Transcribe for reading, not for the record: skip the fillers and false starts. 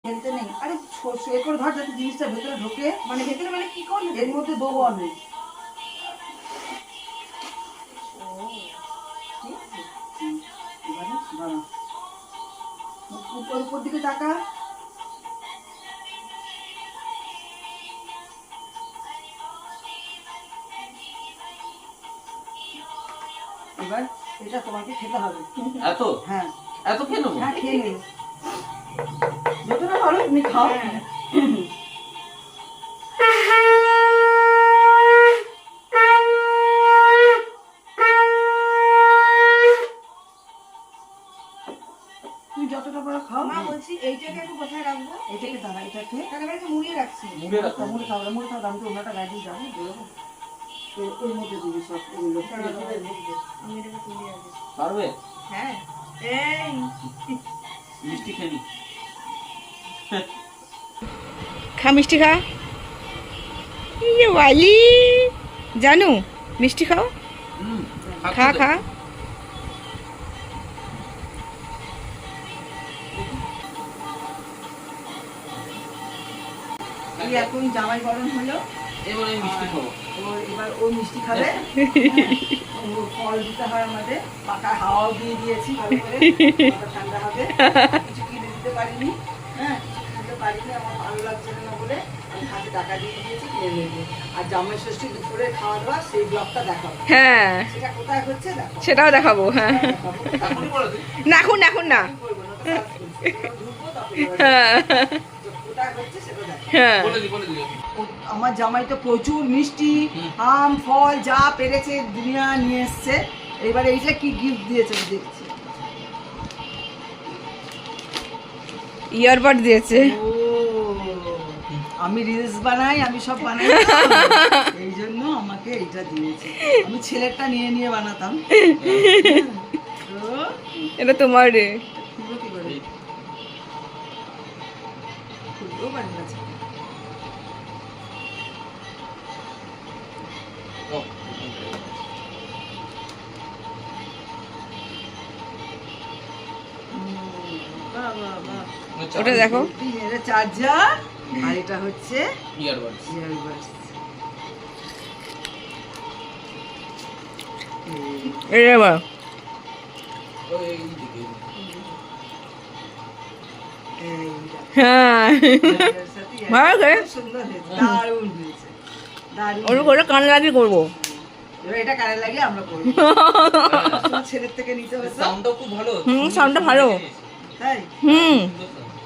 খেলতে নেই। আরে এ করে ধর যাতে জিনিসটা ভেতরে ঢোকে। মানে ভেতরে মানে কি করলে? এর মধ্যে দেবো আমি। এবারে দাঁড়া, উপর দিকে তাকা। এবার এটা তোমাকে খেতে হবে। এত? হ্যাঁ এত খেয়ে নেবো? হ্যাঁ খেয়ে নেবে, যতটা ভালো তুমি খাও। তুমি যতটা বড় খাও। মা বলছি এইটাকে একটু কোথায় রাখবো? এটাকে দাঁড়া, এটাকে তাহলে মুড়িয়ে রাখছি। মুড়ে রাখো। মুড়ে খাও, মুড়ে খাও। আমি তো ওনাটা গায়ে দিয়ে যাবো, বেরোবো। তো ওর মধ্যে দিবি সব এগুলো। আমি এটাকে তুলে রাখবো। পারবে? হ্যাঁ এই মিষ্টি খেয়ে নি। খা মিষ্টি খা। ইয়ে ওয়ালি জানু মিষ্টি খাও। খা খা। এই এখন জামাই গরম হলো, এবার আমি মিষ্টি খাবো। এবার ও মিষ্টি খাবে। ওর ফল দিতে হয় আমাদের, পাকা হাওয়াও দিয়ে দিয়েছি ভালো করে, ওটা ঠান্ডা হবে। কিছু কিনে দিতে পারিনি, হ্যাঁ কিছু কিনতে পারিনি, আমার ভালো লাগছে না বলে আমি হাতে টাকা দিয়ে দিয়েছি, কিনে নেবো। আর জামাই ষষ্ঠী দুপুরে খাওয়া দাওয়া সেই ব্লগটা দেখাবো। হ্যাঁ সেটা কোথায় হচ্ছে দেখো, সেটাও দেখাবো। হ্যাঁ দেখাবো। এখনই বলে দিই। না এখন না। কি করবো না, তো search করছি। এবার ঢুকবো, তারপরে এবার হ্যাঁ তো কোথায় হচ্ছে সেটা দেখো। হ্যাঁ বলে দিই, বলে দিই। আমার জামাই তো প্রচুর মিষ্টি আম ফল যা পেরেছে দুনিয়া নিয়ে এসছে। এবারে এইটা কি গিফট দিয়েছে আমি দেখছি। ইয়ারবাড দিয়েছে। ও, আমি রিলস বানাই, আমি সব বানাই, এই জন্য আমাকে এইটা দিয়েছে। আমি ছেলেরটা নিয়ে নিয়ে বানাতাম। তো এটা তোমার রে। খুলবো কি করে? খুলতেও পারি না। ও, বাহ, বাহ, বাহ। ওটা দেখো। এটা চার্জার আর এটা হচ্ছে ইয়ারবাডস। ইয়ারবাডস। এটা আবার ওই এইদিকে। হ্যাঁ ভালো করে। সুন্দর হয়েছে, দারুণ হয়েছে, দারুণ ওর হয়েছে। করে কান লাগি করবো। এবার এটা কানে লাগিয়ে আমরা করবো। তোমার ছেলের থেকে নিতে হতো, সাউন্ডটাও খুব ভালো। সাউন্ডটা ভালো। তাই হুম সুন্দর sound।